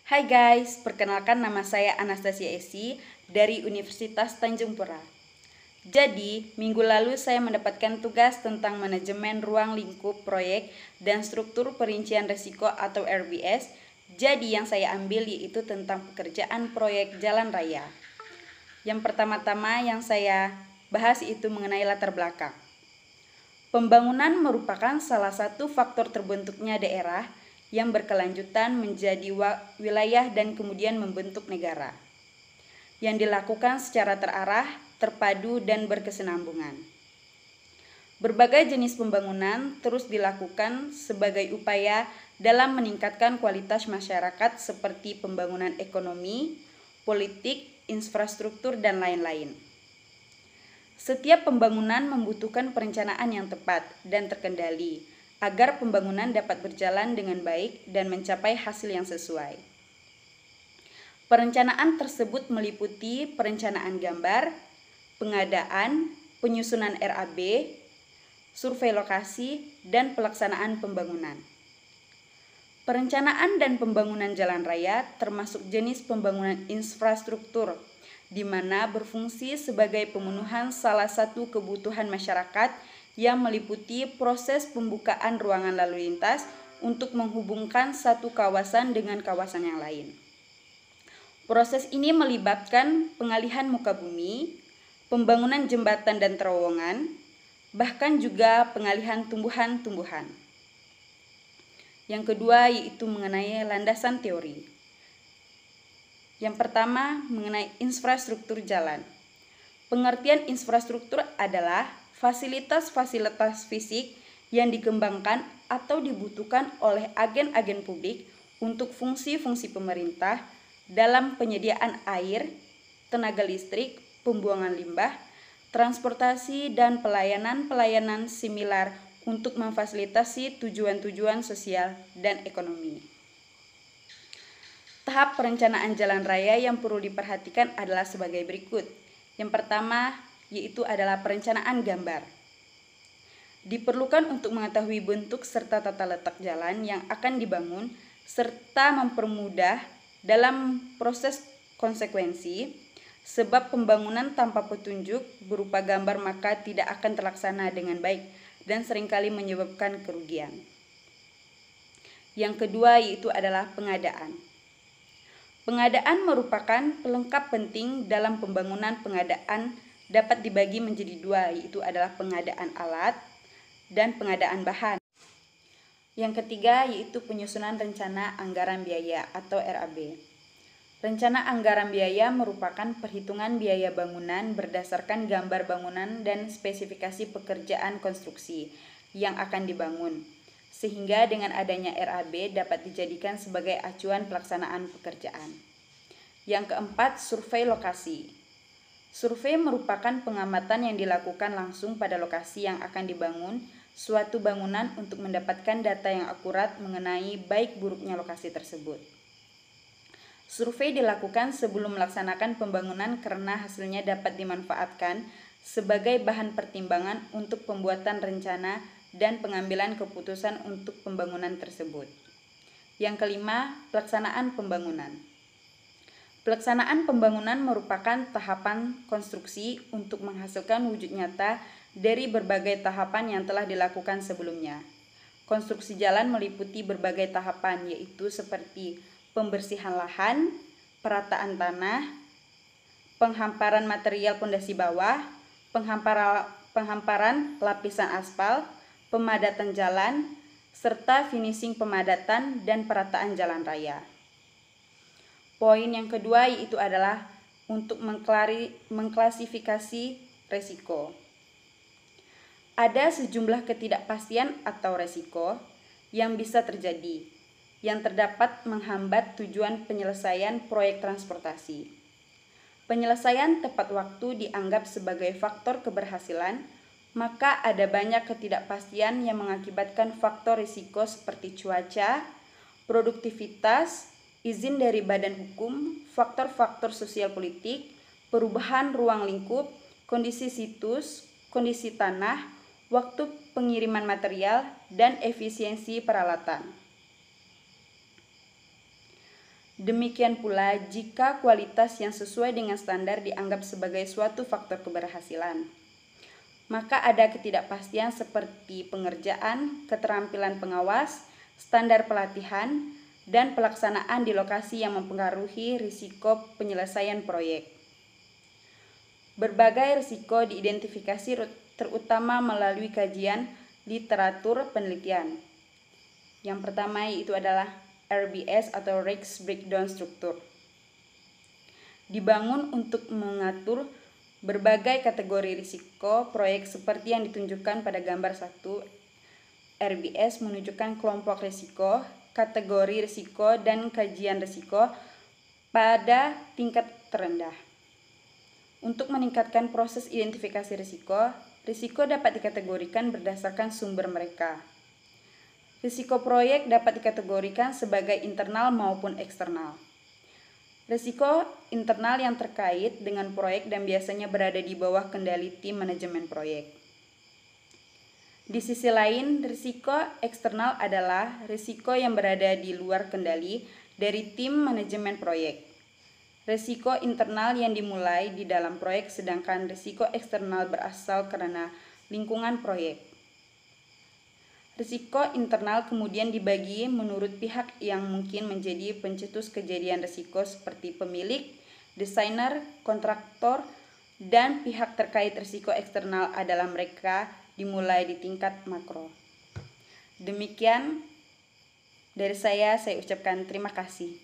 Hai guys, perkenalkan nama saya Anastasia Esi dari Universitas Tanjung Pura. Jadi, minggu lalu saya mendapatkan tugas tentang manajemen ruang lingkup proyek dan struktur perincian risiko atau RBS. Jadi yang saya ambil yaitu tentang pekerjaan proyek jalan raya. Yang pertama-tama yang saya bahas itu mengenai latar belakang. Pembangunan merupakan salah satu faktor terbentuknya daerah yang berkelanjutan menjadi wilayah dan kemudian membentuk negara, yang dilakukan secara terarah, terpadu, dan berkesinambungan. Berbagai jenis pembangunan terus dilakukan sebagai upaya dalam meningkatkan kualitas masyarakat seperti pembangunan ekonomi, politik, infrastruktur, dan lain-lain. Setiap pembangunan membutuhkan perencanaan yang tepat dan terkendali agar pembangunan dapat berjalan dengan baik dan mencapai hasil yang sesuai. Perencanaan tersebut meliputi perencanaan gambar, pengadaan, penyusunan RAB, survei lokasi, dan pelaksanaan pembangunan. Perencanaan dan pembangunan jalan raya termasuk jenis pembangunan infrastruktur, di mana berfungsi sebagai pemenuhan salah satu kebutuhan masyarakat yang meliputi proses pembukaan ruangan lalu lintas untuk menghubungkan satu kawasan dengan kawasan yang lain. Proses ini melibatkan pengalihan muka bumi, pembangunan jembatan dan terowongan, bahkan juga pengalihan tumbuhan-tumbuhan. Yang kedua yaitu mengenai landasan teori. Yang pertama, mengenai infrastruktur jalan. Pengertian infrastruktur adalah fasilitas-fasilitas fisik yang dikembangkan atau dibutuhkan oleh agen-agen publik untuk fungsi-fungsi pemerintah dalam penyediaan air, tenaga listrik, pembuangan limbah, transportasi, dan pelayanan-pelayanan similar untuk memfasilitasi tujuan-tujuan sosial dan ekonomi. Tahap perencanaan jalan raya yang perlu diperhatikan adalah sebagai berikut. Yang pertama yaitu adalah perencanaan gambar. Diperlukan untuk mengetahui bentuk serta tata letak jalan yang akan dibangun serta mempermudah dalam proses konsekuensi, sebab pembangunan tanpa petunjuk berupa gambar maka tidak akan terlaksana dengan baik dan seringkali menyebabkan kerugian. Yang kedua yaitu adalah pengadaan. Pengadaan merupakan pelengkap penting dalam pembangunan. Pengadaan dapat dibagi menjadi dua, yaitu adalah pengadaan alat dan pengadaan bahan. Yang ketiga yaitu penyusunan rencana anggaran biaya atau RAB. Rencana anggaran biaya merupakan perhitungan biaya bangunan berdasarkan gambar bangunan dan spesifikasi pekerjaan konstruksi yang akan dibangun, sehingga dengan adanya RAB dapat dijadikan sebagai acuan pelaksanaan pekerjaan. Yang keempat, survei lokasi. Survei merupakan pengamatan yang dilakukan langsung pada lokasi yang akan dibangun suatu bangunan untuk mendapatkan data yang akurat mengenai baik buruknya lokasi tersebut. Survei dilakukan sebelum melaksanakan pembangunan karena hasilnya dapat dimanfaatkan sebagai bahan pertimbangan untuk pembuatan rencana dan pengambilan keputusan untuk pembangunan tersebut. Yang kelima, pelaksanaan pembangunan. Pelaksanaan pembangunan merupakan tahapan konstruksi untuk menghasilkan wujud nyata dari berbagai tahapan yang telah dilakukan sebelumnya. Konstruksi jalan meliputi berbagai tahapan yaitu seperti pembersihan lahan, perataan tanah, penghamparan material pondasi bawah, penghamparan lapisan aspal, pemadatan jalan, serta finishing pemadatan dan perataan jalan raya. Poin yang kedua yaitu adalah untuk mengklasifikasi resiko. Ada sejumlah ketidakpastian atau resiko yang bisa terjadi, yang terdapat menghambat tujuan penyelesaian proyek transportasi. Penyelesaian tepat waktu dianggap sebagai faktor keberhasilan, maka ada banyak ketidakpastian yang mengakibatkan faktor risiko seperti cuaca, produktivitas, izin dari badan hukum, faktor-faktor sosial politik, perubahan ruang lingkup, kondisi situs, kondisi tanah, waktu pengiriman material, dan efisiensi peralatan. Demikian pula jika kualitas yang sesuai dengan standar dianggap sebagai suatu faktor keberhasilan, maka ada ketidakpastian seperti pengerjaan, keterampilan pengawas, standar pelatihan, dan pelaksanaan di lokasi yang mempengaruhi risiko penyelesaian proyek. Berbagai risiko diidentifikasi terutama melalui kajian literatur penelitian. Yang pertama yaitu adalah RBS atau Risk Breakdown Structure. Dibangun untuk mengatur berbagai kategori risiko proyek seperti yang ditunjukkan pada gambar 1. RBS menunjukkan kelompok risiko, kategori risiko, dan kajian risiko pada tingkat terendah. Untuk meningkatkan proses identifikasi risiko, risiko dapat dikategorikan berdasarkan sumber mereka. Risiko proyek dapat dikategorikan sebagai internal maupun eksternal. Risiko internal yang terkait dengan proyek dan biasanya berada di bawah kendali tim manajemen proyek. Di sisi lain, risiko eksternal adalah risiko yang berada di luar kendali dari tim manajemen proyek. Risiko internal yang dimulai di dalam proyek, sedangkan risiko eksternal berasal karena lingkungan proyek. Risiko internal kemudian dibagi menurut pihak yang mungkin menjadi pencetus kejadian risiko seperti pemilik, desainer, kontraktor, dan pihak terkait. Risiko eksternal adalah mereka dimulai di tingkat makro. Demikian dari saya ucapkan terima kasih.